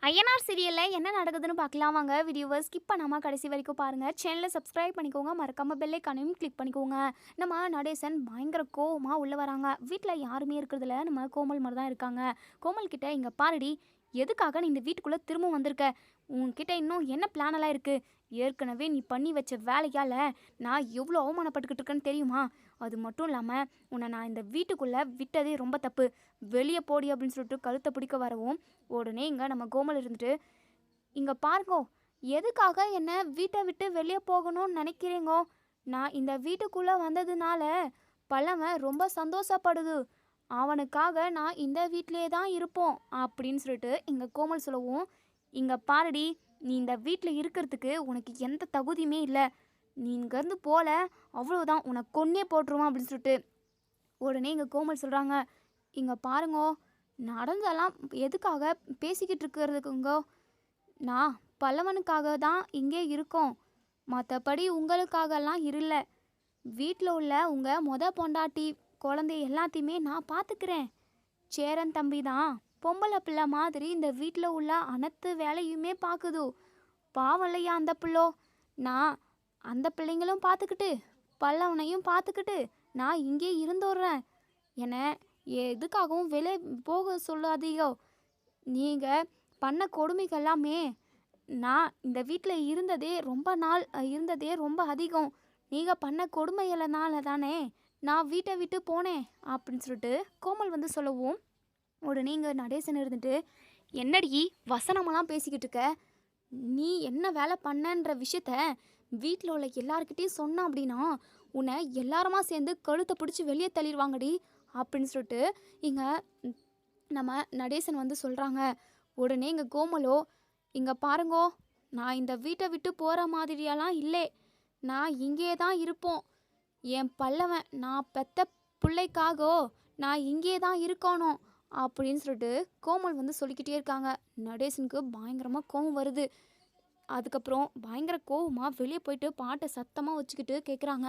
ஐயனார் சீரியல்ல என்ன நடக்குதுன்னு பார்க்கலாம் வாங்க. வீடியோவை ஸ்கிப் பண்ணாம கடைசி வரைக்கும் பாருங்க. சேனலை சப்ஸ்கிரைப் பண்ணிக்கோங்க. மறக்காம பெல் ஐகானையும் கிளிக் பண்ணிக்கோங்க. நம்ம நடேசன் பயங்கர கோவமா உள்ள வராங்க. வீட்டில் யாருமே இருக்கிறதுல நம்ம கோமல் மாதிரி தான் இருக்காங்க. கோமல் கிட்ட இங்க பாருடி, எதுக்காக நீ இந்த வீட்டுக்குள்ள திரும்ப வந்திருக்க? உன்கிட்ட இன்னும் என்ன பிளான் எல்லாம் இருக்கு? ஏற்கனவே நீ பண்ணி வச்ச வேலையால நான் எவ்வளோ அவமானப்பட்டுக்கிட்டு இருக்கேன்னு தெரியுமா? அது மட்டும் இல்லாமல் உன்னை நான் இந்த வீட்டுக்குள்ளே விட்டதே ரொம்ப தப்பு. வெளியே போடி அப்படின்னு சொல்லிட்டு கழுத்தை பிடிக்க வரவும் உடனே இங்கே நம்ம கோமல் இருந்துட்டு, இங்கே பாருங்கோ, எதுக்காக என்னை வீட்டை விட்டு வெளியே போகணும்னு நினைக்கிறீங்கோ? நான் இந்த வீட்டுக்குள்ளே வந்ததுனால பல்லவன் ரொம்ப சந்தோஷப்படுது. அவனுக்காக நான் இந்த வீட்டிலே தான் இருப்போம் அப்படின்னு சொல்லிட்டு இங்கே கோமல் சொல்லவும், இங்கே பாருடி, நீ இந்த வீட்டில் இருக்கிறதுக்கு உனக்கு எந்த தகுதியுமே இல்லை. நீ இங்கேருந்து போல, அவ்வளோதான், உனக்கு கொன்னே போட்டுருவான் அப்படின்னு சொல்லிட்டு உடனே இங்கே கோமல் சொல்கிறாங்க, இங்கே பாருங்கோ, நடந்தெல்லாம் எதுக்காக பேசிக்கிட்டு இருக்கிறதுக்குங்கோ? நான் பல்லவனுக்காக தான் இங்கே இருக்கோம், மற்றபடி உங்களுக்காகலாம் இருல. வீட்டில் உள்ள உங்கள் பொண்டாட்டி குழந்தை எல்லாத்தையுமே நான் பார்த்துக்கிறேன். சேரன் தம்பி தான் பொம்பளை பிள்ளை மாதிரி இந்த வீட்டில் உள்ள அனைத்து வேலையுமே பார்க்குது. பாவம் இல்லையா அந்த பிள்ளோ? நான் அந்த பிள்ளைங்களும் பார்த்துக்கிட்டு பல்லவனையும் பார்த்துக்கிட்டு நான் இங்கே இருந்துடுறேன். என்னை எதுக்காகவும் வெளியே போக சொல்லாதீங்கோ. நீங்கள் பண்ண கொடுமைகள் எல்லாமே நான் இந்த வீட்டில் இருந்ததே ரொம்ப அதிகம். நீங்கள் பண்ண கொடுமைகளனால தானே நான் வீட்டை விட்டு போனேன் அப்படின்னு சொல்லிட்டு கோமல் வந்து சொல்லவும், உடனே இங்கே நடேசன் இருந்துட்டு, என்னடி வசனமெல்லாம் பேசிக்கிட்டு இருக்க? நீ என்ன வேலை பண்ணன்ற விஷயத்த வீட்டில் உள்ள எல்லாருக்கிட்டையும் சொன்ன அப்படின்னா உன்னை எல்லாருமா சேர்ந்து கழுத்தை பிடிச்சி வெளியே தள்ளிடுவாங்கடி அப்படின்னு சொல்லிட்டு இங்கே நம்ம நடேசன் வந்து சொல்கிறாங்க. உடனே இங்கே கோமலோ, இங்கே பாருங்கோ, நான் இந்த வீட்டை விட்டு போகிற மாதிரியெல்லாம் இல்லை. நான் இங்கே தான் இருப்போம். என் பல்லவன் நான் பெத்த பிள்ளைக்காகோ நான் இங்கே தான் இருக்கணும் அப்படின்னு சொல்லிட்டு கோமல் வந்து சொல்லிக்கிட்டே இருக்காங்க. நடேசனுக்கு பயங்கரமாக கோவம் வருது. அதுக்கப்புறம் பயங்கர கோவமாக வெளியே போயிட்டு பாட்டை சத்தமாக வச்சுக்கிட்டு கேட்குறாங்க.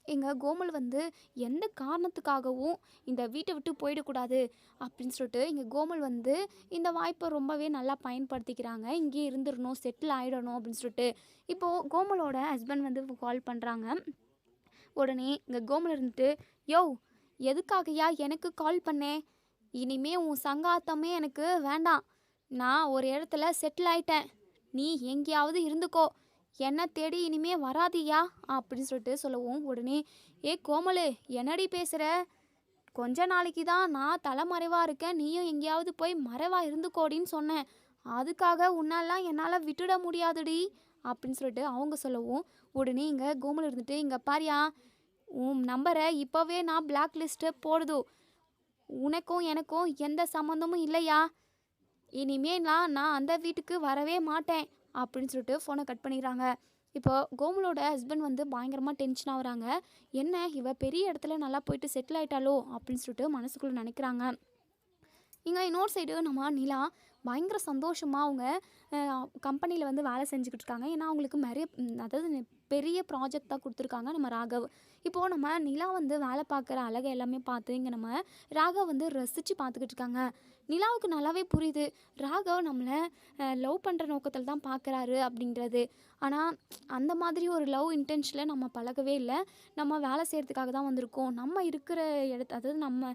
எங்கள் கோமல் வந்து எந்த காரணத்துக்காகவும் இந்த வீட்டை விட்டு போயிடக்கூடாது அப்படின்னு சொல்லிட்டு இங்கே கோமல் வந்து இந்த வாய்ப்பை ரொம்பவே நல்லா பயன்படுத்திக்கிறாங்க. இங்கே இருந்துடணும், செட்டில் ஆகிடணும் அப்படின்னு சொல்லிட்டு இப்போது கோமலோட ஹஸ்பண்ட் வந்து கால் பண்ணுறாங்க. உடனே இங்கே கோமல் இருந்துட்டு, யோ, எதுக்காகயா எனக்கு கால் பண்ணேன்? இனிமே உன் சங்காத்தமே எனக்கு வேண்டாம். நான் ஒரு இடத்துல செட்டில் ஆயிட்டேன். நீ எங்கேயாவது இருந்துக்கோ, என்ன தேடி இனிமே வராதியா அப்படின்னு சொல்லிட்டு சொல்லவும், உடனே கோமலு, என்னடி பேசுகிற? கொஞ்ச நாளைக்கு தான் நான் தலைமறைவாக இருக்கேன், நீயும் எங்கேயாவது போய் மறைவாக இருந்துக்கோடின்னு சொன்னேன். அதுக்காக உன்னெல்லாம் என்னால் விட்டுட முடியாதுடி அப்படின்னு சொல்லிட்டு அவங்க சொல்லவும், உடனே இங்கே கோமல் இருந்துட்டு, இங்கே பாரியா, உன் நம்பரை இப்போவே நான் பிளாக் லிஸ்ட்டு போடுது. உனக்கும் எனக்கும் எந்த சம்மந்தமும் இல்லையா? இனிமேலாம் நான் அந்த வீட்டுக்கு வரவே மாட்டேன் அப்படின்னு சொல்லிட்டு ஃபோனை கட் பண்ணிடுறாங்க. இப்போ கோமலோட ஹஸ்பண்ட் வந்து பயங்கரமாக டென்ஷன் ஆகுறாங்க. என்ன, இவ பெரிய இடத்துல நல்லா போயிட்டு செட்டில் ஆயிட்டாலோ அப்படின்னு சொல்லிட்டு மனசுக்குள்ளே நினைக்கிறாங்க. இங்கே இன்னொரு சைடு நம்ம நிலா பயங்கர சந்தோஷமாக அவங்க கம்பெனியில் வந்து வேலை செஞ்சுக்கிட்டு இருக்காங்க. ஏன்னா அவங்களுக்கு அதாவது பெரிய ப்ராஜெக்ட் தான் கொடுத்துருக்காங்க நம்ம ராகவ். இப்போது நம்ம நிலா வந்து வேலை பார்க்குற அழகை எல்லாமே பார்த்து இங்கே நம்ம ராகவ் வந்து ரசித்து பார்த்துக்கிட்டு இருக்காங்க. நிலாவுக்கு நல்லாவே புரியுது ராகவ் நம்மளை லவ் பண்ணுற நோக்கத்தில் தான் பார்க்குறாரு அப்படின்றது. ஆனால் அந்த மாதிரி ஒரு லவ் இன்டென்ஷனில் நம்ம பழகவே இல்லை. நம்ம வேலை செய்கிறதுக்காக தான் வந்திருக்கோம். நம்ம இருக்கிற அதாவது நம்ம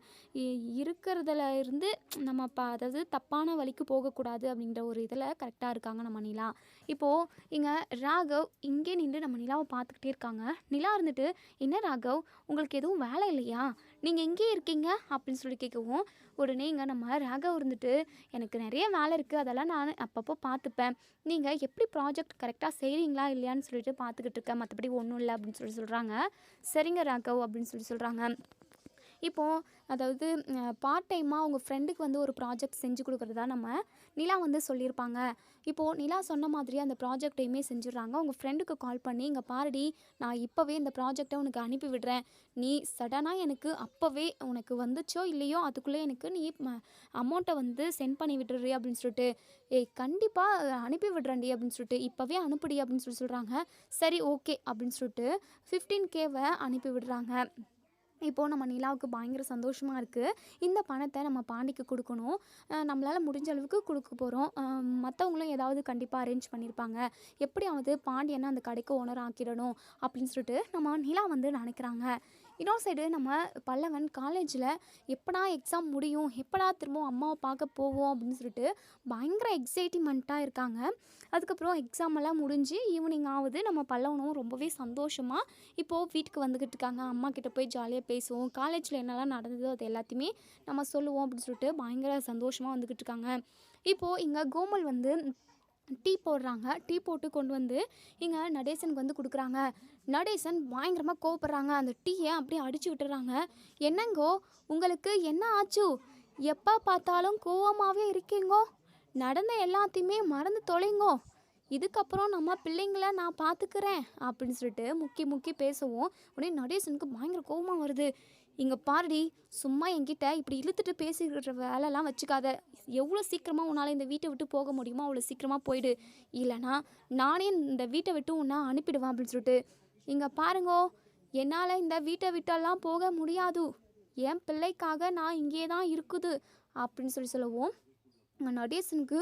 இருக்கிறதுல இருந்து நம்ம அதாவது தப்பான வழிக்கு போகக்கூடாது அப்படின்ற ஒரு இதில் கரெக்டாக இருக்காங்க நம்ம நிலா. இப்போது இங்கே ராகவ் இங்கே நின்று நம்ம நிலாவை பார்த்துக்கிட்டே இருக்காங்க. நிலா இருந்துட்டு, என்ன ராகவ், உங்களுக்கு எதுவும் வேலை இல்லையா? நீங்கள் எங்கே இருக்கீங்க அப்படின்னு சொல்லி கேட்கவும், உடனே இங்கே நம்ம ராகவ் இருந்துட்டு, எனக்கு நிறைய வேலை இருக்குது, அதெல்லாம் நான் அப்பப்போ பார்த்துப்பேன். நீங்கள் எப்படி ப்ராஜெக்ட் கரெக்டாக செய்கிறீங்களா இல்லையான்னு சொல்லிட்டு பார்த்துக்கிட்டு இருக்கேன், மற்றபடி ஒன்றும் இல்லை அப்படின்னு சொல்லி சொல்கிறாங்க. சரிங்க ராகவ் அப்படின்னு சொல்லி சொல்கிறாங்க. இப்போது அதாவது பார்ட் டைமாக அவங்க ஃப்ரெண்டுக்கு வந்து ஒரு ப்ராஜெக்ட் செஞ்சு கொடுக்குறதா நம்ம நிலா வந்து சொல்லியிருப்பாங்க. இப்போது நிலா சொன்ன மாதிரி அந்த ப்ராஜெக்டையுமே செஞ்சிடுறாங்க. உங்கள் ஃப்ரெண்டுக்கு கால் பண்ணி, இங்கே பாருடி, நான் இப்போவே இந்த ப்ராஜெக்டை உனக்கு அனுப்பி விடுறேன். நீ சடனாக எனக்கு அப்போவே உனக்கு வந்துச்சோ இல்லையோ அதுக்குள்ளே எனக்கு நீ அமௌண்ட்டை வந்து சென்ட் பண்ணி விட்டுடுறி அப்படின்னு சொல்லிட்டு, கண்டிப்பாக அனுப்பி விடுறேன்டி அப்படின்னு சொல்லிட்டு, இப்போவே அனுப்பிடி அப்படின்னு சொல்கிறாங்க. சரி ஓகே அப்படின்னு சொல்லிட்டு 15K அனுப்பி விடுறாங்க. இப்போது நம்ம நிலாவுக்கு பயங்கர சந்தோஷமாக இருக்குது. இந்த பணத்தை நம்ம பாண்டிக்கு கொடுக்கணும். நம்மளால் முடிஞ்ச அளவுக்கு கொடுக்க போகிறோம். மற்றவங்களும் ஏதாவது கண்டிப்பாக அரேஞ்ச் பண்ணியிருப்பாங்க. எப்படியாவது பாண்டியனை அந்த கடைக்கு ஓனர் ஆக்கிடணும் அப்படின்னு சொல்லிட்டு நம்ம நிலா வந்து நினைக்கிறாங்க. இன்னொரு சைடு நம்ம பல்லவன் காலேஜில் எப்படா எக்ஸாம் முடியும், எப்படா திரும்பவும் அம்மாவை பார்க்க போவோம் அப்படின்னு சொல்லிட்டு பயங்கர எக்ஸைட்மெண்ட்டாக இருக்காங்க. அதுக்கப்புறம் எக்ஸாம் எல்லாம் முடிஞ்சு ஈவினிங் ஆகுது. நம்ம பல்லவனும் ரொம்பவே சந்தோஷமாக இப்போது வீட்டுக்கு வந்துக்கிட்டு இருக்காங்க. அம்மா கிட்ட போய் ஜாலியாக பேசுவோம், காலேஜில் என்னெல்லாம் நடந்ததோ அது எல்லாத்தையுமே நம்ம சொல்லுவோம் அப்படின்னு சொல்லிட்டு பயங்கர சந்தோஷமாக வந்துக்கிட்டு இருக்காங்க. இப்போது இங்கே கோமல் வந்து டீ போடுறாங்க. டீ போட்டு கொண்டு வந்து இங்கே நடேசனுக்கு வந்து கொடுக்குறாங்க. நடேசன் பயங்கரமாக கோவப்படுறாங்க. அந்த டீயை அப்படியே அடித்து விட்டுறாங்க. என்னங்கோ உங்களுக்கு என்ன ஆச்சு, எப்போ பார்த்தாலும் கோவமாகவே இருக்கீங்கோ, நடந்த எல்லாத்தையுமே மறந்து தொலைங்கோ, இதுக்கப்புறம் நம்ம பிள்ளைங்கள நான் பார்த்துக்கிறேன் அப்படின்னு சொல்லிட்டு முக்கி முக்கி பேசவும் உடனே நடேசனுக்கு பயங்கர கோபமாக வருது. இங்கே பாருடி, சும்மா என்கிட்ட இப்படி இழுத்துட்டு பேசிக்கிற வேலைலாம் வச்சுக்காத. எவ்வளோ சீக்கிரமாக உன்னால் இந்த வீட்டை விட்டு போக முடியுமோ அவ்வளோ சீக்கிரமாக போயிடு, இல்லைனா நானே இந்த வீட்டை விட்டு உன்னை அனுப்பிடுவேன் அப்படின்னு சொல்லிட்டு. இங்கே பாருங்கோ, என்னால் இந்த வீட்டை விட்டெல்லாம் போக முடியாது, என் பிள்ளைக்காக நான் இங்கே தான் இருக்குது அப்படின்னு சொல்லவும் நடேசனுக்கு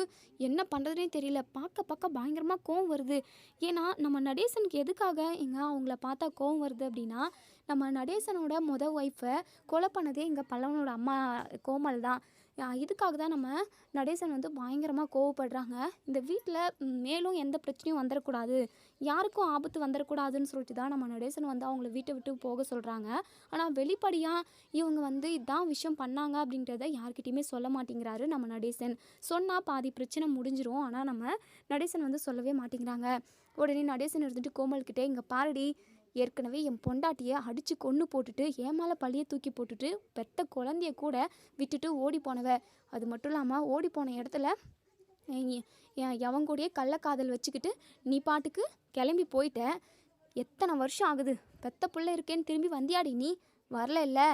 என்ன பண்ணுறதுனே தெரியல. பார்க்க பயங்கரமாக கோவம் வருது. ஏன்னா நம்ம நடேசனுக்கு எதுக்காக இங்கே அவங்கள பார்த்தா கோவம் வருது அப்படின்னா, நம்ம நடேசனோட ஒய்ஃபை கொலை பண்ணதே இங்கே பல்லவனோட அம்மா கோமல் தான். இதுக்காக தான் நம்ம நடேசன் வந்து பயங்கரமாக கோவப்படுறாங்க. இந்த வீட்டில் மேலும் எந்த பிரச்சனையும் வந்துடக்கூடாது, யாருக்கும் ஆபத்து வந்துடக்கூடாதுன்னு சொல்லிட்டு தான் நம்ம நடேசன் வந்து அவங்கள வீட்டை விட்டு போக சொல்கிறாங்க. ஆனால் வெளிப்படையாக இவங்க வந்து இதான் விஷயம் பண்ணாங்க அப்படின்றத யார்கிட்டையுமே சொல்ல மாட்டேங்கிறாரு நம்ம நடேசன். சொன்னால் பாதி பிரச்சனை முடிஞ்சிரும். ஆனால் நம்ம நடேசன் வந்து சொல்லவே மாட்டேங்கிறாங்க. உடனே நடேசன் இருந்துட்டு கோமல்கிட்டே, இங்கே பாருடி, ஏற்கனவே என் பொண்டாட்டியை அடித்து கொன்று போட்டுட்டு என் மேலே பழியை தூக்கி போட்டுட்டு பெத்த குழந்தைய கூட விட்டுட்டு ஓடி போனவ. அது மட்டும் இல்லாமல் ஓடி போன இடத்துல எவங்கூடயே கள்ளக்காதல் வச்சுக்கிட்டு நீ பாட்டுக்கு கிளம்பி போயிட்ட. எத்தனை வருஷம் ஆகுது, பெத்த பிள்ளை இருக்கேன்னு திரும்பி வந்தியாடி, நீ வரல இல்லை,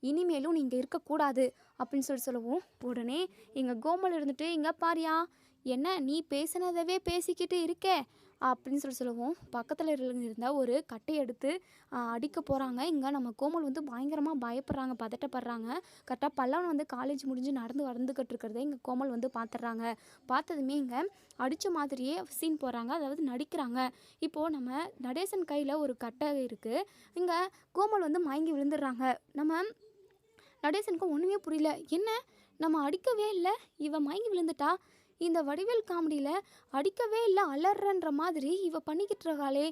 இனிமேலும் நீ இங்கே இருக்கக்கூடாது அப்படின்னு சொல்லவும் உடனே எங்கள் கோமல் இருந்துட்டு, இங்கே பாரியா, என்ன நீ பேசினதவே பேசிக்கிட்டு இருக்கே அப்படின்னு சொல்லவும் பக்கத்தில் இருந்த ஒரு கட்டையை எடுத்து அடிக்க போகிறாங்க. இங்கே நம்ம கோமல் வந்து பயங்கரமாக பயப்படுறாங்க, பதட்டப்படுறாங்க. கரெக்டாக பல்லவன் வந்து காலேஜ் முடிஞ்சு வந்துக்கிட்டு இருக்கிறத இங்கே கோமல் வந்து பார்த்துட்றாங்க. பார்த்ததுமே இங்கே அடித்த மாதிரியே சீன் போடுறாங்க, அதாவது நடிக்கிறாங்க. இப்போது நம்ம நடேசன் கையில் ஒரு கட்டை இருக்குது. இங்கே கோமல் வந்து மயங்கி விழுந்துடுறாங்க. நம்ம நடேசனுக்கு ஒன்றுமே புரியல. என்ன நம்ம அடிக்கவே இல்லை, இவன் மயங்கி விழுந்துட்டா, இந்த வடிவேல் காமெடியில் அடிக்கவே இல்லை அலறன்ற மாதிரி இவ பண்ணிக்கிட்டு இருக்காளே,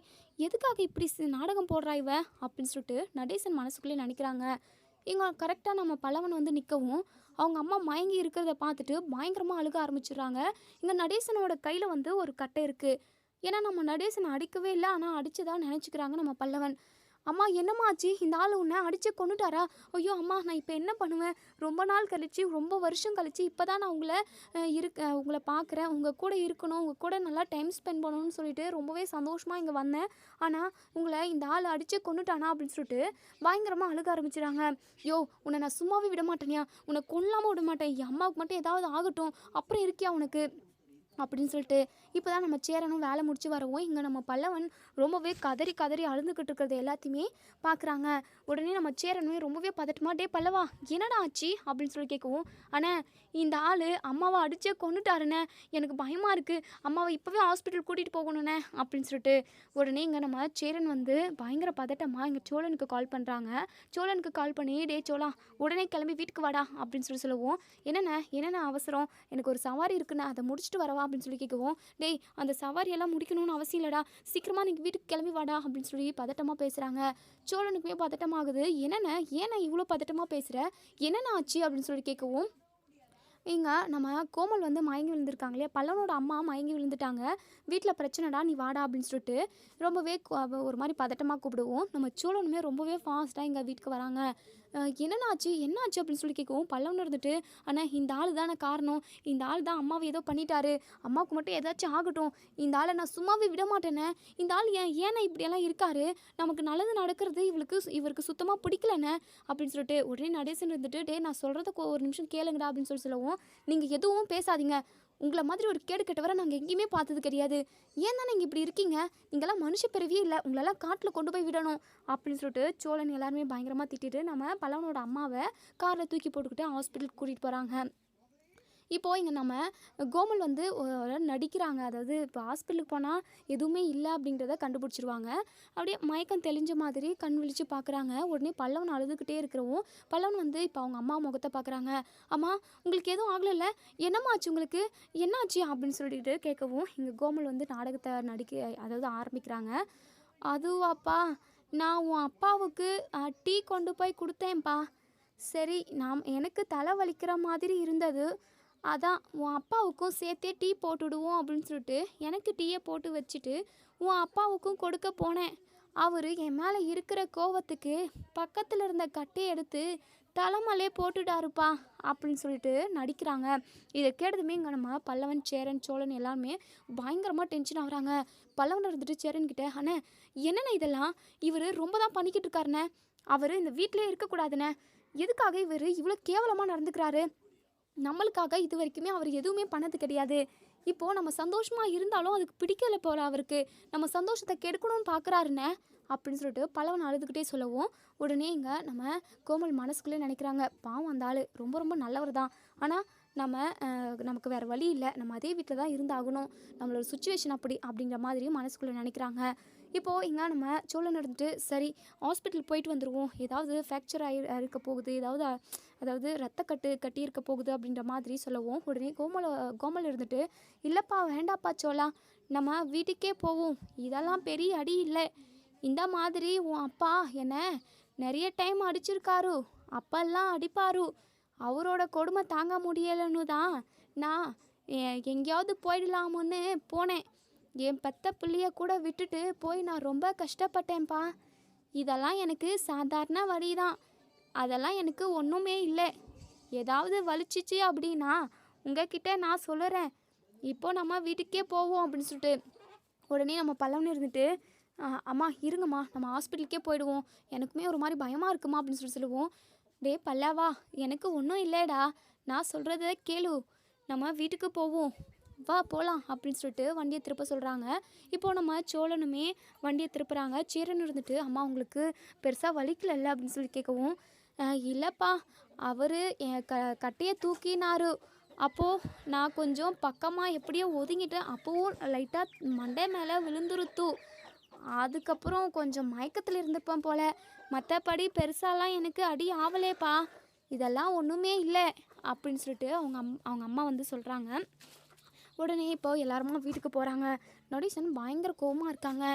எதுக்காக இப்படி நாடகம் போடுறா இவ அப்படின்னு சொல்லிட்டு நடேசன் மனசுக்குள்ளே நினைக்கிறாங்க. இங்கே கரெக்டாக நம்ம பல்லவன் வந்து நிற்கவும் அவங்க அம்மா மயங்கி இருக்கிறத பார்த்துட்டு பயங்கரமாக அழுக ஆரம்பிச்சிடுறாங்க. இங்கே நடேசனோட கையில் வந்து ஒரு கட்டை இருக்குது. ஏன்னா நம்ம நடேசனை அடிக்கவே இல்லை, ஆனால் அடித்ததா நினச்சிக்கிறாங்க நம்ம பல்லவன். அம்மா என்னம்மா ஆச்சு, இந்த ஆள் உன்னை அடித்து கொண்டுட்டாரா? ஐயோ அம்மா, நான் இப்போ என்ன பண்ணுவேன், ரொம்ப நாள் கழித்து ரொம்ப வருஷம் கழித்து இப்போ தான் நான் உங்களை பார்க்குறேன், உங்கள் கூட இருக்கணும், உங்கள் கூட நல்லா டைம் ஸ்பெண்ட் பண்ணணும்னு சொல்லிட்டு ரொம்பவே சந்தோஷமாக இங்கே வந்தேன். ஆனால் உங்களை இந்த ஆள் அடித்து கொண்டுட்டானா அப்படின்னு சொல்லிட்டு பயங்கரமாக அழுக ஆரம்பிச்சிடுறாங்க. யோ, உன்னை நான் சும்மாவே விட மாட்டேனியா, உன்னை கொல்லாமல் விட மாட்டேன், என் அம்மாவுக்கு மட்டும் ஏதாவது ஆகட்டும், அப்புறம் இருக்கியா உனக்கு அப்படின்னு சொல்லிட்டு இப்போ தான் நம்ம சேரனும் வேலை முடிச்சு வரவும் இங்கே நம்ம பல்லவன் ரொம்பவே கதறி கதறி அழுதுகிட்டு இருக்கிறது எல்லாத்தையுமே பார்க்குறாங்க. உடனே நம்ம சேரனுமே ரொம்பவே பதட்டமா, டே பல்லவா என்னடா ஆச்சு அப்படின்னு சொல்லி கேட்கவும், ஆனால் இந்த ஆள் அம்மாவை அடிச்சே கொண்டுட்டாருண்ணே, எனக்கு பயமாக இருக்குது, அம்மாவை இப்போவே ஹாஸ்பிட்டல் கூட்டிகிட்டு போகணுண்ணே அப்படின்னு சொல்லிட்டு உடனே இங்கே நம்ம சேரன் வந்து பயங்கர பதட்டமாக இங்கே சோழனுக்கு கால் பண்ணுறாங்க. சோழனுக்கு கால் பண்ணி, டே சோழா உடனே கிளம்பி வீட்டுக்கு வாடா அப்படின்னு சொல்லவும், என்னென்ன அவசரம், எனக்கு ஒரு சவாரி இருக்குண்ணே, அதை முடிச்சுட்டு வரவா அப்படின்னு சொல்லி கேட்கவும், டேய் அந்த சவாரியெல்லாம் முடிக்கணும்னு அவசியம் இல்லைடா, சீக்கிரமாக நீங்கள் வீட்டுக்கு கிளம்பி வாடா அப்படின்னு சொல்லி பதட்டமாக பேசுகிறாங்க. சோழனுக்குமே பதட்டமாகுது. ஏன்னா இவ்வளோ பதட்டமாக பேசுகிற, என்னென்ன ஆச்சு அப்படின்னு சொல்லி கேட்கவும், இங்கே நம்ம கோமல் வந்து மயங்கி விழுந்திருக்காங்க இல்லையா, பல்லவனோட அம்மா மயங்கி விழுந்துட்டாங்க, வீட்டில் பிரச்சனைடா நீ வாடா அப்படின்னு சொல்லிட்டு ரொம்பவே ஒரு மாதிரி பதட்டமாக கூப்பிடுவோம். நம்ம சோழனுமே ரொம்பவே ஃபாஸ்ட்டாக எங்கள் வீட்டுக்கு வராங்க. என்னாச்சு அப்படின்னு சொல்லி கேட்கவும், பல்லவன் இருந்துட்டு, ஆனால் இந்த ஆள் தானே காரணம், இந்த ஆள் தான் அம்மாவை ஏதோ பண்ணிட்டாரு, அம்மாவுக்கு மட்டும் ஏதாச்சும் ஆகட்டும், இந்த ஆளை நான் சும்மாவே விட மாட்டேனே, இந்த ஆள் ஏன்னா இப்படியெல்லாம் இருக்காரு, நமக்கு நல்லது நடக்கிறது இவருக்கு சுத்தமாக பிடிக்கலண்ணே அப்படின்னு சொல்லிட்டு உடனே நடேசன் இருந்துட்டு, டே நான் சொல்கிறத ஒரு நிமிஷம் கேளுங்கடா அப்படின்னு சொல்லவும், நீங்கள் எதுவும் பேசாதீங்க, உங்களை மாதிரி ஒரு கேடு கெட்டவரை நாங்கள் எங்கேயுமே பார்த்தது கிடையாது. ஏன் தான் நீங்கள் இப்படி இருக்கீங்க? நீங்களாம் மனுஷ பிறவியே இல்லை, உங்களெல்லாம் காட்டில் கொண்டு போய் விடணும் அப்படின்னு சொல்லிட்டு சோழன் எல்லாருமே பயங்கரமாக திட்டிட்டு நம்ம பல்லவனோட அம்மாவை காரில் தூக்கி போட்டுக்கிட்டு ஹாஸ்பிட்டலுக்கு கூட்டிகிட்டு போகிறாங்க. இப்போது இங்கே நம்ம கோமல் வந்து நடிக்கிறாங்க. அதாவது இப்போ ஹாஸ்பிட்டலுக்கு போனால் எதுவுமே இல்லை அப்படின்றத கண்டுபிடிச்சிருவாங்க. அப்படியே மயக்கம் தெளிஞ்ச மாதிரி கண் விழித்து பார்க்குறாங்க. உடனே பல்லவன் அழுதுகிட்டே இருக்கிறவும் பல்லவன் வந்து இப்போ அவங்க அம்மா முகத்தை பார்க்குறாங்க. அம்மா உங்களுக்கு எதுவும் ஆகலைல்ல, என்னம்மா ஆச்சு உங்களுக்கு, என்ன ஆச்சு அப்படின்னு சொல்லிட்டு கேட்கவும் இங்கே கோமல் வந்து நாடகத்தை அதாவது ஆரம்பிக்கிறாங்க. அதுவாப்பா, நான் உன் அப்பாவுக்கு டீ கொண்டு போய் கொடுத்தேன்ப்பா. சரி, எனக்கு தலை வலிக்கிற மாதிரி இருந்தது, அதான் உன் அப்பாவுக்கும் சேர்த்தே டீ போட்டுடுவோம் அப்படின்னு சொல்லிட்டு எனக்கு டீயை போட்டு வச்சுட்டு உன் அப்பாவுக்கும் கொடுக்க போனேன். அவர் என் மேலே இருக்கிற கோவத்துக்கு பக்கத்தில் இருந்த கட்டையை எடுத்து தலைமலே போட்டுட்டாருப்பா அப்படின்னு சொல்லிட்டு நடிக்கிறாங்க. இதை கேட்டதுமே இங்கே நம்ம பல்லவன், சேரன், சோழன் எல்லாருமே பயங்கரமாக டென்ஷன் ஆகுறாங்க. பல்லவன் இருந்துட்டு சேரன்கிட்ட, அண்ணே என்னண்ணே இதெல்லாம், இவர் ரொம்ப தான் பண்ணிக்கிட்டு இருக்காருண்ணே, அவர் இந்த வீட்டிலே இருக்கக்கூடாதுண்ணே, எதுக்காக இவர் இவ்வளோ கேவலமாக நடந்துக்கிறாரு, நம்மளுக்காக இது வரைக்குமே அவர் எதுவுமே பண்ணது கிடையாது, இப்போது நம்ம சந்தோஷமாக இருந்தாலும் அதுக்கு பிடிக்கல போல, அவருக்கு நம்ம சந்தோஷத்தை கெடுக்கணும்னு பார்க்குறாருண்ணே அப்படின்னு சொல்லிட்டு பல்லவன் அழுதுகிட்டே சொல்லவும் உடனே இங்கே நம்ம கோமல் மனசுக்குள்ளே நினைக்கிறாங்க, பாவம் அந்த ஆள் ரொம்ப ரொம்ப நல்லவர் தான், ஆனால் நமக்கு வேறு வழி இல்லை, நம்ம அதே வீட்டில் தான் இருந்தாகணும், நம்மளோட சுச்சுவேஷன் அப்படிங்கிற மாதிரி மனசுக்குள்ளே நினைக்கிறாங்க. இப்போது இங்கே நம்ம சோழன் இருந்துட்டு சரி ஹாஸ்பிட்டல் போயிட்டு வந்துடுவோம், ஏதாவது ஃப்ராக்சர் இருக்க போகுது, அதாவது ரத்தக்கட்டு கட்டி இருக்க போகுது அப்படின்ற மாதிரி சொல்லவும் உடனே கோமல் இருந்துட்டு, இல்லைப்பா வேண்டாப்பா சோழா, நம்ம வீட்டுக்கே போவோம், இதெல்லாம் பெரிய அடி இல்லை, இந்த மாதிரி உன் அப்பா என்னை நிறைய டைம் அடிச்சிருக்காரு, அப்பெல்லாம் அடிப்பாரு, அவரோட கொடுமை தாங்க முடியலைன்னு தான் நான் எங்கேயாவது போயிடலாமுன்னு போனேன், என் பெத்த பிள்ளைய கூட விட்டுட்டு போய் நான் ரொம்ப கஷ்டப்பட்டேன்ப்பா, இதெல்லாம் எனக்கு சாதாரண வழி தான், அதெல்லாம் எனக்கு ஒன்றுமே இல்லை, ஏதாவது வலிச்சிச்சு அப்படின்னா உங்ககிட்ட நான் சொல்லுறேன், இப்போ நம்ம வீட்டுக்கே போவோம் அப்படின்னு சொல்லிட்டு உடனே நம்ம பல்லவன் இருந்துட்டு, அம்மா இருங்கம்மா நம்ம ஹாஸ்பிட்டலுக்கே போயிடுவோம், எனக்குமே ஒரு மாதிரி பயமாக இருக்குமா அப்படின்னு சொல்லுவோம். டே பல்லவா, எனக்கு ஒன்றும் இல்லைடா, நான் சொல்கிறத கேளு, நம்ம வீட்டுக்கு போவோம், வா போகலாம் அப்படின்னு சொல்லிட்டு வண்டியை திருப்ப சொல்கிறாங்க. இப்போது நம்ம சோழனுமே வண்டியை திருப்புறாங்க. சேரன் இருந்துட்டு, அம்மா உங்களுக்கு பெருசாக வலிக்கலல்ல அப்படின்னு சொல்லி கேட்கவும், இல்லைப்பா அவர் என் கட்டையை தூக்கினாரு, அப்போது நான் கொஞ்சம் பக்கமாக எப்படியோ ஒதுங்கிட்டேன், அப்போவும் லைட்டாக மண்டை மேலே விழுந்துருத்து, அதுக்கப்புறம் கொஞ்சம் மயக்கத்தில் இருந்திருப்பேன் போல், மற்றபடி பெருசாலாம் எனக்கு அடி ஆவலேப்பா, இதெல்லாம் ஒன்றுமே இல்லை அப்படின்னு சொல்லிட்டு அவங்க அம்மா வந்து சொல்கிறாங்க. உடனே இப்போது எல்லாருமா வீட்டுக்கு போகிறாங்க. நடேசன் பயங்கர கோவமாக இருக்காங்க.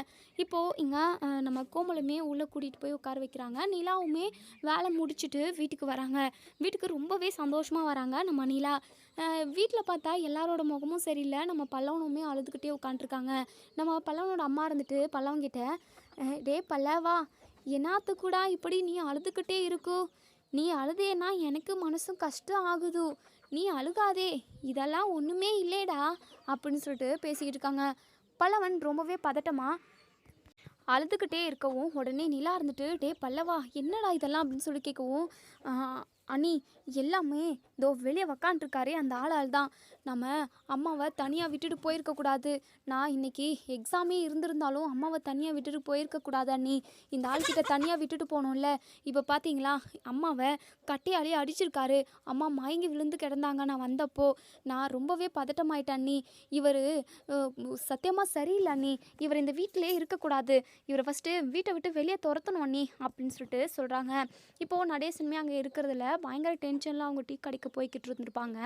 இப்போது இங்கே நம்ம கோமலுமே உள்ளே கூட்டிகிட்டு போய் உட்கார வைக்கிறாங்க. நிலாவுமே வேலை முடிச்சுட்டு வீட்டுக்கு வராங்க. வீட்டுக்கு ரொம்பவே சந்தோஷமாக வராங்க நம்ம நிலா. வீட்டில் பார்த்தா எல்லாரோட முகமும் சரியில்லை. நம்ம பல்லவனுமே அழுதுகிட்டே உட்காண்ட்ருக்காங்க. நம்ம பல்லவனோட அம்மா இருந்துட்டு பல்லவன்கிட்ட, டே பல்லவா, என்னாத்துக்கூடா இப்படி நீ அழுதுகிட்டே இருக்கு, நீ அழுதேன்னா எனக்கு மனசும் கஷ்டம் ஆகுது, நீ அழுகாதே, இதெல்லாம் ஒன்றுமே இல்லைடா அப்படின்னு சொல்லிட்டு பேசிக்கிட்டு இருக்காங்க. பல்லவன் ரொம்பவே பதட்டமாக அழுதுகிட்டே இருக்கவும் உடனே நிலா இருந்துட்டு, டே பல்லவா என்னடா இதெல்லாம் அப்படின்னு சொல்லி கேட்கவும், அண்ணி எல்லாமே இதோ வெளியே உக்காண்ட்ருக்காரே அந்த ஆளால் தான், நம்ம அம்மாவை தனியாக விட்டுட்டு போயிருக்கக்கூடாது, நான் இன்றைக்கி எக்ஸாமே இருந்திருந்தாலும் அம்மாவை தனியாக விட்டுட்டு போயிருக்கக்கூடாது அண்ணி, இந்த ஆள்கிட்ட தனியாக விட்டுட்டு போனோம்ல, இப்போ பார்த்தீங்களா அம்மாவை கட்டையாலே அடிச்சிருக்காரு, அம்மா மயங்கி விழுந்து கிடந்தாங்க, நான் வந்தப்போ நான் ரொம்பவே பதட்டமாயிட்டேன் அண்ணி, இவர் சத்தியமாக சரியில்லை அண்ணி, இவர் இந்த வீட்டிலே இருக்கக்கூடாது, இவரை ஃபஸ்ட்டு வீட்டை விட்டு வெளியே துரத்தணும் அண்ணி அப்படின்னு சொல்லிட்டு சொல்கிறாங்க. இப்போது நடேசனுமே அங்கே இருக்கிறதுல பயங்கர டென்ஷனில் அவங்க டீ கடைக்கு போய்கிட்டு இருந்திருப்பாங்க.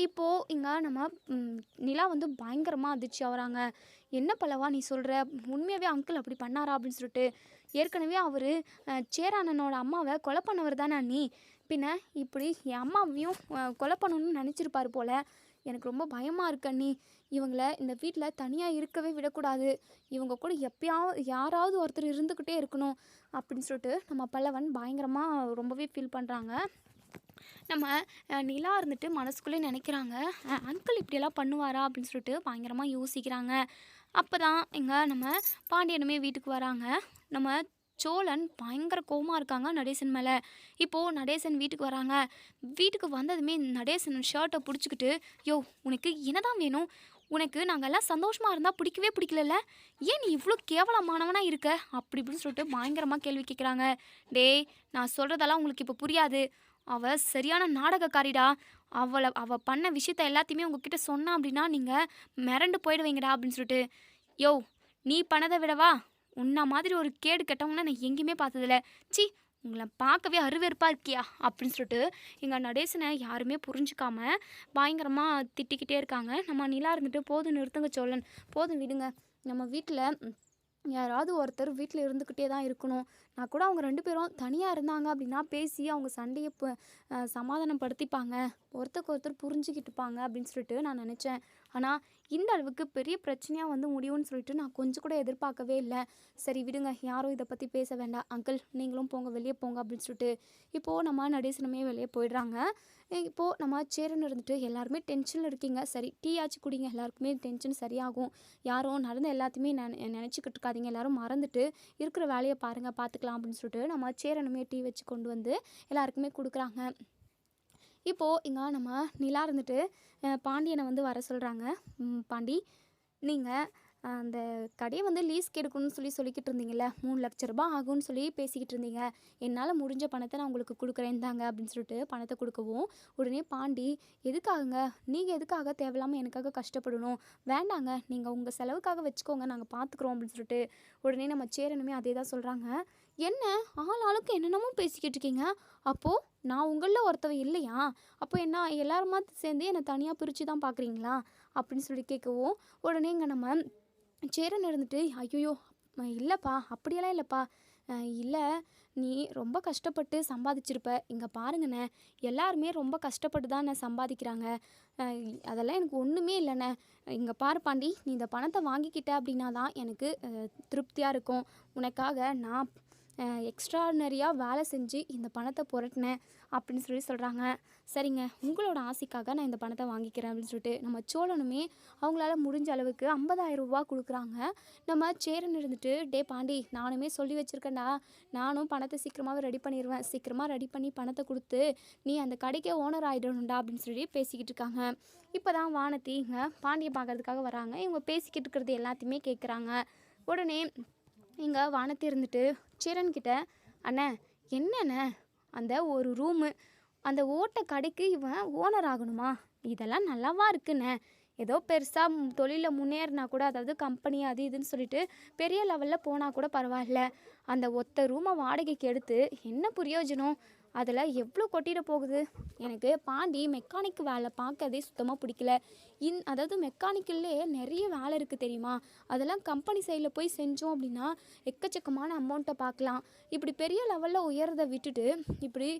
இப்போது இங்கே நம்ம நிலா வந்து பயங்கரமாக அதிர்ச்சி ஆகிறாங்க. என்ன பல்லவா நீ சொல்கிற, உண்மையாகவே அங்கிள் அப்படி பண்ணாரா அப்படின்னு சொல்லிட்டு, ஏற்கனவே அவர் சேரானனோட அம்மாவை கொலை பண்ணவர் தானே அண்ணி, பின்ன இப்படி என் அம்மாவையும் கொலை பண்ணணும்னு நினச்சிருப்பார் போல், எனக்கு ரொம்ப பயமாக இருக்கு அண்ணி, இவங்கள இந்த வீட்டில் தனியாக இருக்கவே விடக்கூடாது, இவங்க கூட எப்பயாவது யாராவது ஒருத்தர் இருந்துக்கிட்டே இருக்கணும் அப்படின்னு சொல்லிட்டு நம்ம பல்லவன் பயங்கரமாக ரொம்பவே ஃபீல் பண்ணுறாங்க. நம்ம நிலா இருந்துட்டு மனசுக்குள்ளே நினைக்கிறாங்க, அங்கிள் இப்படியெல்லாம் பண்ணுவாரா அப்படின்னு சொல்லிட்டு பயங்கரமாக யோசிக்கிறாங்க. அப்போ தான் இங்கே நம்ம பாண்டியனுமே வீட்டுக்கு வராங்க. நம்ம சோழன் பயங்கர கோவமா இருக்காங்க நடேசன் மேலே. இப்போது நடேசன் வீட்டுக்கு வராங்க. வீட்டுக்கு வந்ததுமே நடேசன் ஷர்ட்டை பிடிச்சிக்கிட்டு, யோ உனக்கு என்னதான் வேணும்? உனக்கு நாங்கள் எல்லாம் சந்தோஷமாக இருந்தால் பிடிக்கவே பிடிக்கலல்ல, ஏன் நீ இவ்வளோ கேவலமானவனா இருக்க? அப்படி இப்படின்னு சொல்லிட்டு பயங்கரமாக கேள்வி கேட்குறாங்க. டேய், நான் சொல்கிறதெல்லாம் உங்களுக்கு இப்போ புரியாது. அவள் சரியான நாடகக்காரிடா. அவள் பண்ண விஷயத்த எல்லாத்தையுமே உங்ககிட்ட சொன்னா அப்படின்னா நீங்கள் மிரண்டு போயிடுவீங்கடா அப்படின்னு சொல்லிட்டு. யோ நீ பண்ணதை விடவா உன்ன மாதிரி ஒரு கேடு கெட்டவங்கன்னா நான் எங்கேயுமே பார்த்ததில்ல. சி, உங்களை பார்க்கவே அருவெறுப்பாக இருக்கியா அப்படின்னு சொல்லிட்டு எங்கள் நடேசனை யாருமே புரிஞ்சுக்காம பயங்கரமாக திட்டிக்கிட்டே இருக்காங்க. நம்ம நிலா இருந்துட்டு, போதும் நிறுத்துங்க சோழன், போதும் விடுங்க. நம்ம வீட்டில் யாராவது ஒருத்தர் வீட்டில் இருந்துக்கிட்டே தான் இருக்கணும். நான் கூட அவங்க 2 பேரும் தனியாக இருந்தாங்க அப்படின்னா பேசி அவங்க சண்டையை சமாதானப்படுத்திப்பாங்க, ஒருத்தருக்கு ஒருத்தர் புரிஞ்சுக்கிட்டுப்பாங்க அப்படின்னு சொல்லிட்டு நான் நினச்சேன். ஆனால் இந்த அளவுக்கு பெரிய பிரச்சனையாக வந்து முடியும்னு சொல்லிட்டு நான் கொஞ்சம் கூட எதிர்பார்க்கவே இல்லை. சரி விடுங்க, யாரும் இதை பற்றி பேச வேண்டாம். அங்கிள் நீங்களும் போங்க, வெளியே போங்க அப்படின்னு சொல்லிட்டு இப்போது நம்ம நடேசனமே வெளியே போயிடுறாங்க. இப்போது நம்ம சேரன் இருந்துட்டு, எல்லாருமே டென்ஷனில் இருக்கீங்க, சரி டீ ஆச்சு குடிங்க, எல்லாருக்குமே டென்ஷன் சரியாகும். யாரும் நடந்த எல்லாத்தையுமே நினச்சிக்கிட்டு இருக்காதீங்க, எல்லாரும் மறந்துட்டு இருக்கிற வேலையை பாருங்கள், பார்த்துக்கலாம் அப்படின்னு சொல்லிட்டு நம்ம சேரனுமே டீ வச்சு கொண்டு வந்து எல்லாருக்குமே கொடுக்குறாங்க. இப்போது இங்கே நம்ம நிலா இருந்துட்டு பாண்டியனை வந்து வர சொல்கிறாங்க. பாண்டி, நீங்கள் அந்த கடையை வந்து லீஸ்க்கு எடுக்கணும்னு சொல்லிக்கிட்டு இருந்தீங்கல்ல, 3 லட்ச ரூபாய் ஆகும்னு சொல்லி பேசிக்கிட்டு இருந்தீங்க. என்னால் முடிஞ்ச பணத்தை நான் உங்களுக்கு கொடுக்குறேன் தாங்க அப்படின்னு சொல்லிட்டு பணத்தை கொடுக்கவும், உடனே பாண்டி, எதுக்காகங்க நீங்கள் எதுக்காக தேவையில்லாமல் எனக்காக கஷ்டப்படணும்? வேண்டாங்க, நீங்கள் உங்கள் செலவுக்காக வச்சுக்கோங்க, நாங்கள் பார்த்துக்குறோம் அப்படின்னு சொல்லிட்டு உடனே நம்ம சேரனுமே அதே தான் சொல்கிறாங்க. என்ன ஆளுக்கு என்னென்னமோ பேசிக்கிட்டு இருக்கீங்க? அப்போது நான் உங்களில் ஒருத்தவ இல்லையா? அப்போ என்ன எல்லாருமா சேர்ந்து என்னை தனியாக பிரித்து தான் பார்க்குறீங்களா அப்படின்னு சொல்லி கேட்கவும், உடனே இங்கே நம்ம சேரன் இருந்துட்டு, ஐயோ இல்லைப்பா, அப்படியெல்லாம் இல்லைப்பா, இல்லை நீ ரொம்ப கஷ்டப்பட்டு சம்பாதிச்சிருப்ப. இங்கே பாருங்கண்ணே, எல்லாருமே ரொம்ப கஷ்டப்பட்டு தான் சம்பாதிக்கிறாங்க. அதெல்லாம் எனக்கு ஒன்றுமே இல்லைண்ணே. இங்கே பாரு பாண்டி, நீ இந்த பணத்தை வாங்கிக்கிட்ட அப்படின்னா தான் எனக்கு திருப்தியாக இருக்கும். உனக்காக நான் எக்ஸ்ட்ரானரியாக வேலை செஞ்சு இந்த பணத்தை புரட்டினேன் அப்படின்னு சொல்கிறாங்க. சரிங்க, உங்களோட ஆசைக்காக நான் இந்த பணத்தை வாங்கிக்கிறேன் அப்படின்னு சொல்லிட்டு நம்ம சோழனுமே அவங்களால முடிஞ்ச அளவுக்கு 50,000 ரூபா கொடுக்குறாங்க. நம்ம சேரன் இருந்துட்டு, டே பாண்டி, நானுமே சொல்லி வச்சுருக்கேன்டா, நானும் பணத்தை சீக்கிரமாகவே ரெடி பண்ணிடுவேன், சீக்கிரமாக ரெடி பண்ணி பணத்தை கொடுத்து நீ அந்த கடைக்கே ஓனர் ஆகிடணும்டா அப்படின்னு சொல்லி பேசிக்கிட்டு இருக்காங்க. இப்போ தான் வானதி இங்கே பாண்டியை பார்க்கறதுக்காக வராங்க. இவங்க பேசிக்கிட்டு இருக்கிறது எல்லாத்தையுமே கேட்குறாங்க. உடனே இங்கே வானத்தி இருந்துட்டு சேரன்கிட்ட, அண்ணே என்னண்ணே அந்த ஒரு ரூமு, அந்த ஓட்ட கடைக்கு இவன் ஓனர் ஆகணுமா? இதெல்லாம் நல்லாவா இருக்குண்ணே? ஏதோ பெருசாக தொழிலில் முன்னேறினா கூட, அதாவது கம்பெனி அது இதுன்னு சொல்லிட்டு பெரிய லெவலில் போனால் கூட பரவாயில்ல, அந்த ஒத்த ரூமை வாடகைக்கு எடுத்து என்ன பிரயோஜனம்? அதில் எவ்வளோ கொட்டிட போகுது? எனக்கு பாண்டி மெக்கானிக் வேலை பார்க்கறதே சுத்தமாக பிடிக்கல. அதாவது மெக்கானிக்கல்லே நிறைய வேலை இருக்குது தெரியுமா? அதெல்லாம் கம்பெனி சைடில் போய் செஞ்சோம் அப்படின்னா எக்கச்சக்கமான அமௌண்ட்டை பார்க்கலாம். இப்படி பெரிய லெவலில் உயர்றதை விட்டுட்டு இப்படி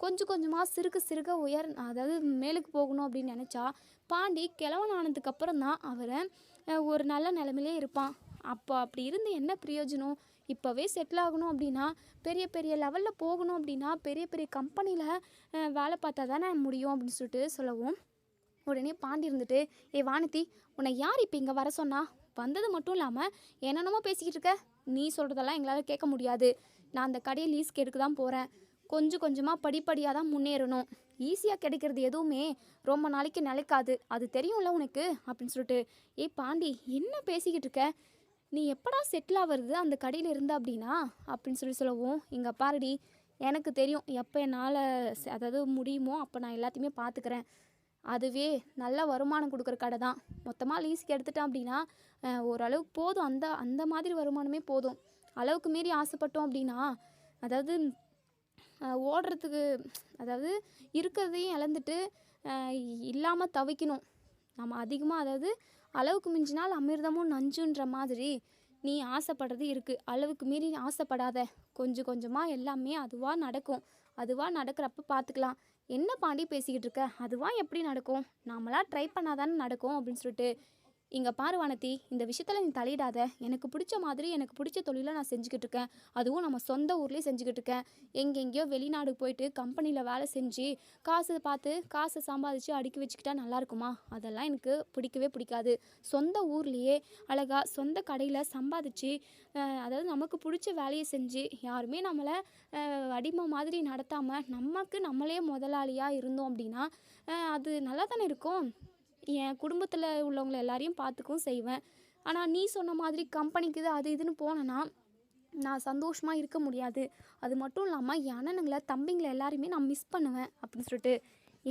கொஞ்சம் கொஞ்சமாக சிறுக அதாவது மேலுக்கு போகணும் அப்படின்னு நினச்சா, பாண்டி கிழவன் ஆனதுக்கப்புறம் தான் அவரை ஒரு நல்ல நிலைமையிலே இருப்பான். அப்போ அப்படி இருந்து என்ன பிரயோஜனம்? இப்போவே செட்டில் ஆகணும் அப்படின்னா, பெரிய பெரிய லெவலில் போகணும் அப்படின்னா, பெரிய பெரிய கம்பெனியில் வேலை பார்த்தா தானே முடியும் அப்படின்னு சொல்லிட்டு சொல்லவும், உடனே பாண்டி இருந்துட்டு, வானதி, உன்னை யார் இப்போ இங்கே வர சொன்னா? வந்தது மட்டும் இல்லாமல் என்னென்னமோ பேசிக்கிட்டு இருக்க. நீ சொல்கிறதெல்லாம் எங்களால் கேட்க முடியாது. நான் அந்த கடையை லீஸ்க்கு எடுக்க தான் போகிறேன். கொஞ்சம் கொஞ்சமாக படிப்படியாக தான் முன்னேறணும். ஈஸியாக கிடைக்கிறது எதுவுமே ரொம்ப நாளைக்கு நிலைக்காது, அது தெரியும்ல உனக்கு அப்படின்னு சொல்லிட்டு. பாண்டி, என்ன பேசிக்கிட்டு இருக்க? நீ எப்படா செட்டில் ஆகிறது அந்த கடையில் இருந்த அப்படின்னா அப்படின்னு சொல்லவும், இங்கே பாருடி, எனக்கு தெரியும் எப்போ என்னால் அதாவது முடியுமோ அப்போ நான் எல்லாத்தையுமே பார்த்துக்கிறேன். அதுவே நல்ல வருமானம் கொடுக்குற கடை தான். மொத்தமாக லீஸுக்கு எடுத்துட்டேன் அப்படின்னா ஓரளவுக்கு போதும், அந்த அந்த மாதிரி வருமானமே போதும். அளவுக்கு மீறி ஆசைப்பட்டோம் அப்படின்னா, அதாவது ஓடுறதுக்கு, அதாவது இருக்கிறதையும் இழந்துட்டு இல்லாமல் தவிக்கணும். நம்ம அதிகமாக, அதாவது அளவுக்கு மிஞ்சினால் அமிர்தமும் நஞ்சுன்ற மாதிரி நீ ஆசைப்படுறது இருக்குது. அளவுக்கு மீறி ஆசைப்படாத. கொஞ்சம் கொஞ்சமாக எல்லாமே அதுவாக நடக்கும். அதுவாக நடக்கிறப்ப பார்த்துக்கலாம். என்ன பாண்டி பேசிக்கிட்டு இருக்க? அதுவாக எப்படி நடக்கும்? நாமளாம் ட்ரை பண்ணாதானே நடக்கும் அப்படின்னு சொல்லிட்டு இங்கே பாரு வானதி, இந்த விஷயத்தில் நீ தலையிடாத. எனக்கு பிடிச்ச மாதிரி எனக்கு பிடிச்ச தொழிலை நான் செஞ்சுக்கிட்டு இருக்கேன். அதுவும் நம்ம சொந்த ஊர்லேயே செஞ்சுக்கிட்டு இருக்கேன். எங்கெங்கேயோ வெளிநாடு போயிட்டு கம்பெனியில் வேலை செஞ்சு காசு பார்த்து காசை சம்பாதிச்சு அடுக்கி வச்சுக்கிட்டா நல்லா இருக்குமா? அதெல்லாம் எனக்கு பிடிக்கவே பிடிக்காது. சொந்த ஊர்லேயே அழகாக சொந்த கடையில் சம்பாதிச்சு அதாவது நமக்கு பிடிச்ச வேலையை செஞ்சு யாருமே நம்மளை அடிமை மாதிரி நடத்தாமல் நமக்கு நம்மளே முதலாளியாக இருந்தோம் அப்படின்னா அது நல்லா தானே இருக்கும். என் குடும்பத்தில் உள்ளவங்களை எல்லாரையும் பார்த்துக்கவும் செய்வேன். ஆனால் நீ சொன்ன மாதிரி கம்பெனிக்கு இது அது இதுன்னு போனேன்னா நான் சந்தோஷமாக இருக்க முடியாது. அது மட்டும் இல்லாமல் என் அண்ணனுங்களை தம்பிங்களை எல்லாரையுமே நான் மிஸ் பண்ணுவேன் அப்படின்னு சொல்லிட்டு,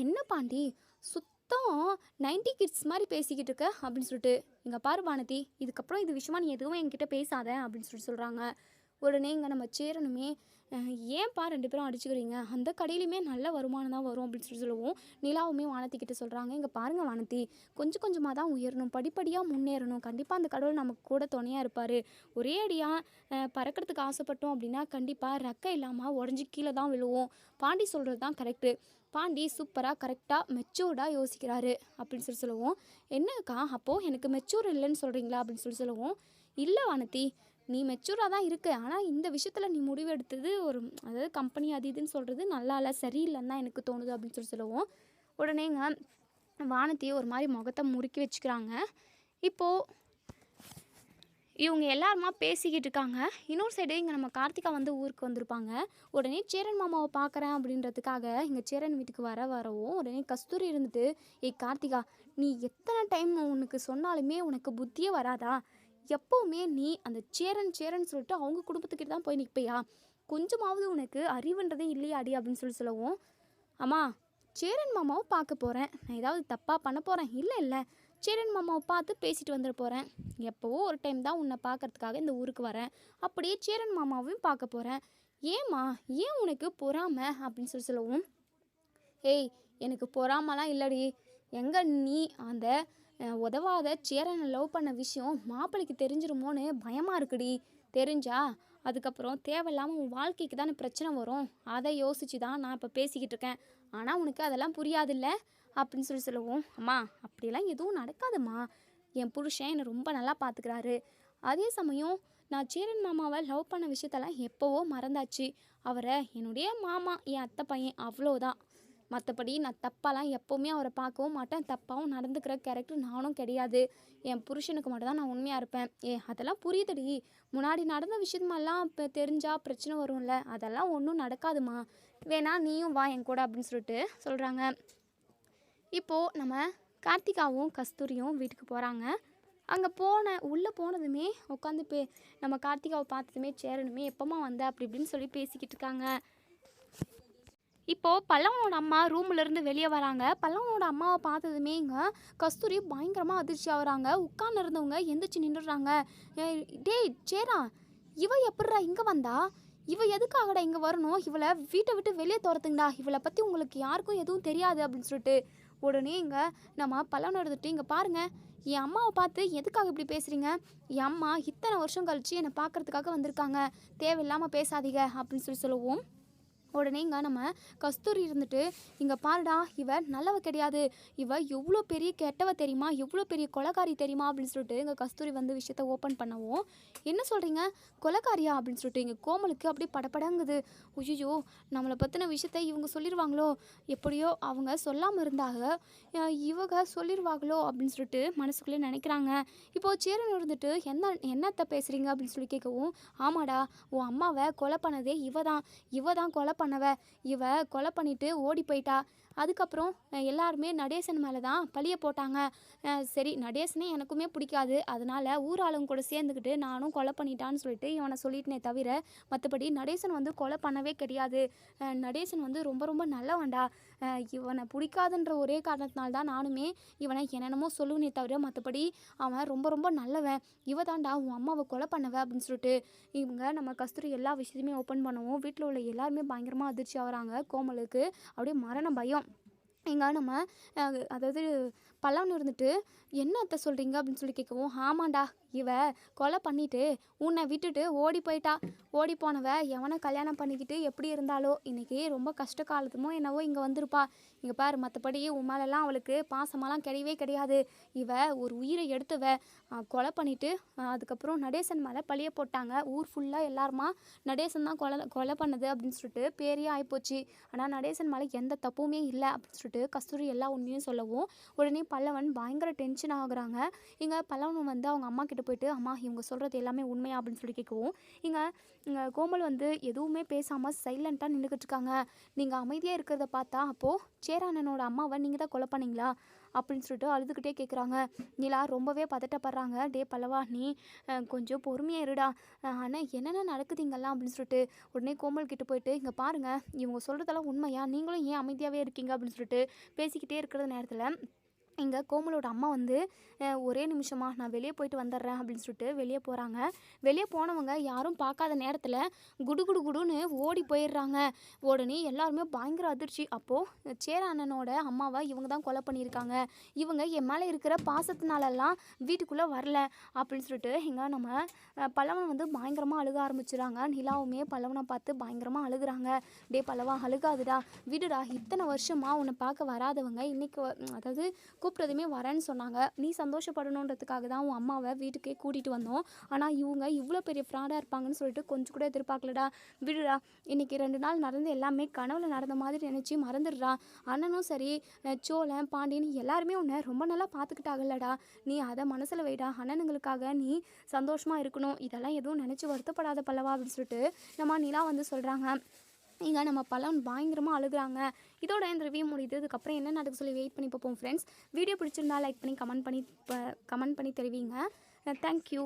என்ன பாண்டி சுத்தம் 90 கிட்ஸ் மாதிரி பேசிக்கிட்டு இருக்க அப்படின்னு சொல்லிட்டு, இங்கே பாரு வானதி, இதுக்கப்புறம் இது விஷயமா நீ எதுவும் என்கிட்ட பேசாத அப்படின்னு சொல்கிறாங்க. உடனே இங்கே நம்ம சேரனுமே ஏன்ப்பா 2 பேரும் அடிச்சுக்கிறீங்க, அந்த கடையிலுமே நல்ல வருமானம் தான் வரும் அப்படின்னு சொல்லவும் நிலாவுமே வானத்திக்கிட்ட சொல்கிறாங்க. இங்கே பாருங்கள் வானதி, கொஞ்சம் கொஞ்சமாக தான் உயரணும், படிப்படியாக முன்னேறணும். கண்டிப்பாக அந்த கடவுள் நமக்கு கூட துணையாக இருப்பார். ஒரே அடியாக பறக்கிறதுக்கு ஆசைப்பட்டோம் அப்படின்னா கண்டிப்பாக ரெக்கை இல்லாமல் உடஞ்சி கீழே தான் விழுவோம். பாண்டி சொல்கிறது தான் கரெக்டு. பாண்டி சூப்பராக கரெக்டாக மெச்சூர்டாக யோசிக்கிறாரு அப்படின்னு சொல்லவும், என்னக்கா அப்போது எனக்கு மெச்சூர் இல்லைன்னு சொல்கிறீங்களா அப்படின்னு சொல்லவும், இல்லை வானதி, நீ மெச்சூராக தான் இருக்க. ஆனால் இந்த விஷயத்தில் நீ முடிவு எடுத்தது அதாவது கம்பெனி அது இதுன்னு சொல்கிறது நல்லா இல்லை, சரியில்லைன்னு தான் எனக்கு தோணுது அப்படின்னு சொல்லவும், உடனேங்க வானத்தையே ஒரு மாதிரி முகத்தை முறுக்கி வச்சுக்கிறாங்க. இப்போது இவங்க எல்லாருமா பேசிக்கிட்டு இருக்காங்க. இன்னொரு சைடு இங்கே நம்ம கார்த்திகா வந்து ஊருக்கு வந்திருப்பாங்க. உடனே சேரன் மாமாவை பார்க்குறேன் அப்படின்றதுக்காக இங்கே சேரன் வீட்டுக்கு வரவும் உடனே கஸ்தூரி இருந்துட்டு, ஏய் கார்த்திகா, நீ எத்தனை டைம் உனக்கு சொன்னாலுமே உனக்கு புத்தியே வராதா? எப்போவுமே நீ அந்த சேரன் சொல்லிட்டு அவங்க குடும்பத்துக்கிட்ட தான் போய் நிற்பையா? கொஞ்சமாவது உனக்கு அறிவுன்றதே இல்லையாடி அப்படின்னு சொல்லவும், அம்மா சேரன் மாமாவை பார்க்க போகிறேன், நான் ஏதாவது தப்பாக பண்ண போகிறேன்? இல்லை சேரன் மாமாவை பார்த்து பேசிட்டு வந்துட போகிறேன். எப்போவோ ஒரு டைம் தான் உன்னை பார்க்கறதுக்காக இந்த ஊருக்கு வரேன். அப்படியே சேரன் மாமாவையும் பார்க்க போகிறேன். ஏம்மா, ஏன் உனக்கு பொறாமை அப்படின்னு சொல்லவும், ஏய் எனக்கு பொறாமலாம் இல்லடி. எங்கே நீ அந்த உதவாத சேரனை லவ் பண்ண விஷயம் மாப்பிள்ளைக்கு தெரிஞ்சிருமோன்னு பயமாக இருக்குடி. தெரிஞ்சா அதுக்கப்புறம் தேவையில்லாமல் உன் வாழ்க்கைக்கு தானே பிரச்சனை வரும். அதை யோசிச்சு தான் நான் இப்போ பேசிக்கிட்டு இருக்கேன். ஆனால் உனக்கு அதெல்லாம் புரியாதில்ல அப்படின்னு சொல்லவும், அம்மா அப்படியெல்லாம் எதுவும் நடக்காதும்மா. என் புருஷன் என்னை ரொம்ப நல்லா பார்த்துக்கிறாரு. அதே சமயம் நான் சேரன் மாமாவை லவ் பண்ண விஷயத்தெல்லாம் எப்போவோ மறந்தாச்சு. அவரை என்னுடைய மாமா, என் அத்தை பையன், அவ்வளோதான். மற்றபடி நான் தப்பாலாம் எப்போவுமே அவரை பார்க்கவும் மாட்டேன். தப்பாகவும் நடந்துக்கிற கேரக்டர் நானும் கிடையாது. என் புருஷனுக்கு மட்டும் தான் நான் உண்மையாக இருப்பேன். அதெல்லாம் புரியுதுடி. முன்னாடி நடந்த விஷயமெல்லாம் இப்போ தெரிஞ்சால் பிரச்சனை வரும்ல, அதெல்லாம் ஒன்றும் நடக்காதுமா. வேணா நீயும் வா என் கூட அப்படின்னு சொல்லிட்டு சொல்கிறாங்க. இப்போது நம்ம கார்த்திகாவும் கஸ்தூரியும் வீட்டுக்கு போகிறாங்க. அங்கே உள்ளே போனதுமே உட்காந்து நம்ம கார்த்திகாவை பார்த்ததுமே சேரனுமே எப்போமா வந்த அப்படி இப்படின்னு சொல்லி பேசிக்கிட்டு இருக்காங்க. இப்போது பல்லவனோட அம்மா ரூம்லேருந்து வெளியே வராங்க. பல்லவனோட அம்மாவை பார்த்ததுமே இங்கே கஸ்தூரி பயங்கரமாக அதிர்ச்சி ஆகுறாங்க. உட்கார்ந்து இருந்தவங்க எந்திரிச்சு நின்றுடுறாங்க. டேய் சேரா, இவ எப்படிடா இங்கே வந்தா? இவ எதுக்காகடா இங்கே வரணும்? இவளை வீட்டை விட்டு வெளியே துரத்துங்கடா. இவளை பற்றி உங்களுக்கு யாருக்கும் எதுவும் தெரியாது அப்படின்னு சொல்லிட்டு உடனே இங்கே நம்ம பல்லவன் எடுத்துகிட்டு, இங்கே பாருங்கள், என் அம்மாவை பார்த்து எதுக்காக இப்படி பேசுகிறீங்க? என் அம்மா இத்தனை வருஷம் கழித்து என்னை பார்க்குறதுக்காக வந்திருக்காங்க. தேவையில்லாமல் பேசாதீங்க அப்படின்னு சொல்லுவோம். உடனே இங்கே நம்ம கஸ்தூரி இருந்துட்டு, இங்கே பாருடா, இவ நல்லவ கிடையாது, இவ எவ்வளோ பெரிய கெட்டவ தெரியுமா, எவ்வளோ பெரிய கொலைக்காரி தெரியுமா அப்படின்னு சொல்லிட்டு இங்கே கஸ்தூரி வந்து விஷயத்த ஓப்பன் பண்ணவும், என்ன சொல்கிறீங்க கொலைக்காரியா அப்படின்னு சொல்லிட்டு இங்கே கோமலுக்கு அப்படியே படப்படங்குது. ஐயோ, நம்மளை பற்றின விஷயத்த இவங்க சொல்லிடுவாங்களோ, எப்படியோ அவங்க சொல்லாமல் இருந்தாங்க, இவங்க சொல்லிடுவாங்களோ அப்படின்னு சொல்லிட்டு மனசுக்குள்ளே நினைக்கிறாங்க. இப்போது சேரன் இருந்துட்டு என்னத்தை பேசுகிறீங்க அப்படின்னு சொல்லி கேட்கவும், ஆமாடா, உன் அம்மாவை கொலை பண்ணதே இவ தான் கொலை பண்ணவ. இவ கொலை பண்ணிட்டு ஓடி போயிட்டா. அதுக்கப்புறம் எல்லாருமே நடேசன் மேலே தான் பழிய போட்டாங்க. சரி, நடேசனே எனக்குமே பிடிக்காது, அதனால் ஊராளுங்க கூட சேர்ந்துக்கிட்டு நானும் கொலை பண்ணிட்டான்னு சொல்லிட்டு இவனை சொல்லிட்டனே தவிர மற்றபடி நடேசன் வந்து கொலை பண்ணவே கிடையாது. நடேசன் வந்து ரொம்ப ரொம்ப நல்லவன்டா. இவனை பிடிக்காதுன்ற ஒரே காரணத்தினால்தான் நானுமே இவனை என்னென்னமோ சொல்லுவனே தவிர மற்றபடி அவன் ரொம்ப ரொம்ப நல்லவன். இவ தாண்டா உன் அம்மாவை கொலை பண்ணவ அப்படின்னு சொல்லிட்டு இவங்க நம்ம கஸ்தூரி எல்லா விஷயத்தையுமே ஓப்பன் பண்ணுவோம். வீட்டில் உள்ள எல்லாருமே பயங்கரமாக அதிர்ச்சி ஆகிறாங்க. கோமலுக்கு அப்படியே மரண பயம். எங்க நம்ம அதாவது பல்லவன் இருந்துட்டு, "என்ன அத்தை சொல்கிறீங்க?" அப்படின்னு சொல்லி கேட்கவும், "ஆமாண்டா, இவ கொலை பண்ணிட்டு உன்னை விட்டுட்டு ஓடி போயிட்டா. ஓடி போனவ எவனை கல்யாணம் பண்ணிக்கிட்டு எப்படி இருந்தாலோ இன்னைக்கு ரொம்ப கஷ்ட காலத்துமோ என்னவோ இங்கே வந்திருப்பா. இங்கே பாரு, மற்றபடி உன் மேலெல்லாம் அவளுக்கு பாசமெல்லாம் கிடையவே கிடையாது. இவ ஒரு உயிரை எடுத்தவ கொலை பண்ணிட்டு அதுக்கப்புறம் நடேசன் மேலே பழிய போட்டாங்க. ஊர் ஃபுல்லாக எல்லாருமா நடேசன் தான் கொலை கொலை பண்ணது அப்படின்னு சொல்லிட்டு பேரே ஆகிப்போச்சு. ஆனால் நடேசன் மேலே எந்த தப்புமே இல்லை அப்படின்னு சொல்லிட்டு கஸ்தூரி எல்லா உண்மையும் சொல்லவும், உடனே பல்லவன் பயங்கர டென்ஷன் ஆகுறாங்க. இங்கே பல்லவன் வந்து அவங்க அம்மா கிட்ட போயிட்டு, "அம்மா, இவங்க சொல்கிறது எல்லாமே உண்மையா?" அப்படின்னு சொல்லி கேட்கவும், இங்கே இங்கே கோமல் வந்து எதுவுமே பேசாமல் சைலண்ட்டாக நின்றுக்கிட்டு இருக்காங்க. "நீங்கள் அமைதியாக இருக்கிறத பார்த்தா அப்போது சேரானனோட அம்மாவை நீங்கள் தான் கொலை பண்ணீங்களா?" அப்படின்னு சொல்லிட்டு அழுதுகிட்டே கேட்குறாங்க. நிலா ரொம்பவே பதட்டப்படுறாங்க. "டே பல்லவா, நீ கொஞ்சம் பொறுமையாக இருடா. ஆனால் என்னென்ன நடக்குதுங்கெல்லாம்?" அப்படின்னு சொல்லிட்டு உடனே கோமல் கிட்ட போயிட்டு, "இங்கே பாருங்கள், இவங்க சொல்கிறதெல்லாம் உண்மையா? நீங்களும் ஏன் அமைதியாகவே இருக்கீங்க?" அப்படின்னு சொல்லிட்டு பேசிக்கிட்டே இருக்கிற நேரத்தில் எங்க கோமலோட அம்மா வந்து, "ஒரே நிமிஷமா, நான் வெளியே போயிட்டு வந்துடுறேன்" அப்படின்னு சொல்லிட்டு வெளியே போகிறாங்க. வெளியே போனவங்க யாரும் பார்க்காத நேரத்தில் குடு குடு குடுன்னு ஓடி போயிடுறாங்க. உடனே எல்லாருமே பயங்கர அதிர்ச்சி. அப்போது சேர அண்ணனோட அம்மாவை இவங்க தான் கொலை பண்ணியிருக்காங்க. இவங்க என் மேலே இருக்கிற பாசத்தினாலெல்லாம் வீட்டுக்குள்ளே வரல அப்படின்னு சொல்லிட்டு எங்க நம்ம பல்லவன் வந்து பயங்கரமாக அழுக ஆரம்பிச்சிடுறாங்க. நிலாவுமே பல்லவனை பார்த்து பயங்கரமாக அழுகுறாங்க. "டே பல்லவா, அழுகாதுடா, விடுடா. இத்தனை வருஷமாக உன்னை பார்க்க வராதவங்க இன்னைக்கு அதாவது கூப்பிட்டதுமே வரேன்னு சொன்னாங்க. நீ சந்தோஷப்படணுன்றதுக்காக தான் உன் அம்மாவை வீட்டுக்கே கூட்டிகிட்டு வந்தோம். ஆனால் இவங்க இவ்வளோ பெரிய ஃப்ராடாக இருப்பாங்கன்னு சொல்லிட்டு கொஞ்சம் கூட எதிர்பார்க்கலடா. விடுடா. இன்றைக்கி 2 நாள் நடந்த எல்லாமே கனவுல நடந்த மாதிரி நினச்சி மறந்துடுறா. அண்ணனும் சரி, சோழன், பாண்டியன் எல்லாருமே உன்னை ரொம்ப நல்லா பார்த்துக்கிட்டாங்கல்லடா. நீ அதை மனசில் வைடா. அண்ணனுங்களுக்காக நீ சந்தோஷமாக இருக்கணும். இதெல்லாம் எதுவும் நினச்சி வருத்தப்படாத பல்லவா" அப்படின்னு சொல்லிட்டு நம்ம நிலா வந்து சொல்கிறாங்க. இங்கே நம்ம பலன் பயங்கரமாக அழுகுறாங்க. இதோட இந்த ரிவ்யூ முடியுது. இதுக்கப்புறம் என்ன நடக்கு சொல்லி வெயிட் பண்ணி பார்ப்போம் ஃப்ரெண்ட்ஸ். வீடியோ பிடிச்சிருந்தா லைக் பண்ணி கமெண்ட் பண்ணி தெரிவிங்க. தேங்க்யூ.